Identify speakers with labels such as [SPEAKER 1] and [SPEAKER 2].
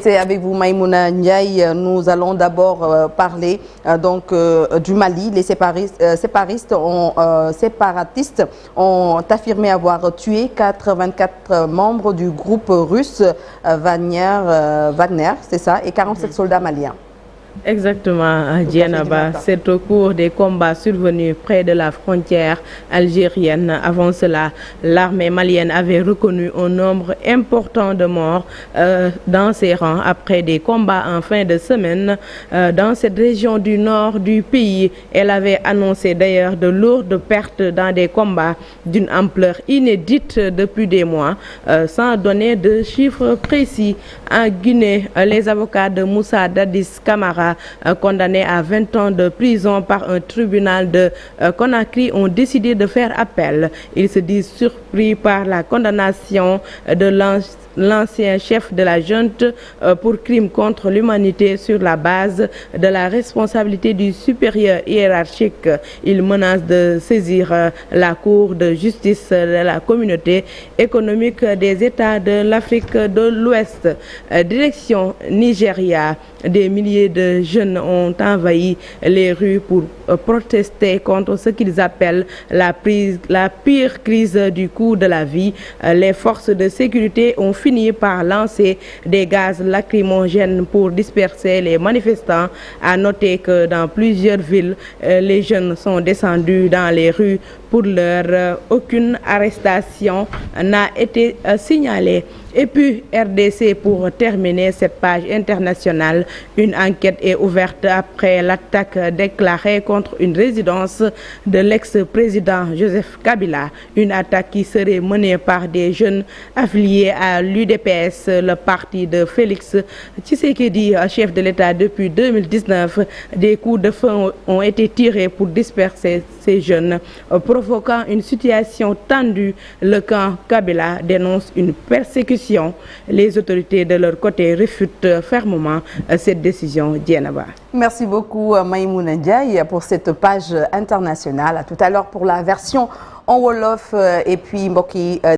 [SPEAKER 1] c'est avec vous Maïmouna Ndiaye. Nous allons d'abord parler du Mali. Les séparatistes ont affirmé avoir tué 84 membres du groupe russe Wagner, c'est ça, et 47 soldats maliens.
[SPEAKER 2] Exactement, Djenaba. C'est au cours des combats survenus près de la frontière algérienne. Avant cela, l'armée malienne avait reconnu un nombre important de morts dans ses rangs après des combats en fin de semaine dans cette région du nord du pays. Elle avait annoncé d'ailleurs de lourdes pertes dans des combats d'une ampleur inédite depuis des mois, sans donner de chiffres précis. En Guinée, les avocats de Moussa Dadis Camara, condamnés à 20 ans de prison par un tribunal de Conakry, ont décidé de faire appel. Ils se disent surpris par la condamnation de l'ancien chef de la junte pour crime contre l'humanité sur la base de la responsabilité du supérieur hiérarchique. Ils menacent de saisir la Cour de justice de la communauté économique des États de l'Afrique de l'Ouest. Direction Nigeria, des milliers de jeunes ont envahi les rues pour protester contre ce qu'ils appellent la pire crise du coût de la vie. Les forces de sécurité ont fini par lancer des gaz lacrymogènes pour disperser les manifestants. À noter que dans plusieurs villes, les jeunes sont descendus dans les rues. Pour l'heure, aucune arrestation n'a été signalée. Et puis, RDC, pour terminer cette page internationale, une enquête est ouverte après l'attaque déclarée contre une résidence de l'ex-président Joseph Kabila. Une attaque qui serait menée par des jeunes affiliés à l'UDPS, le parti de Félix Tshisekedi, chef de l'État depuis 2019. Des coups de feu ont été tirés pour disperser ces jeunes, provoquant une situation tendue. Le camp Kabila dénonce une persécution. Les autorités de leur côté réfutent fermement cette décision. Djenaba.
[SPEAKER 1] Merci beaucoup Maïmouna Ndiaye pour cette page internationale. À tout à l'heure pour la version en Wolof et puis Mboki.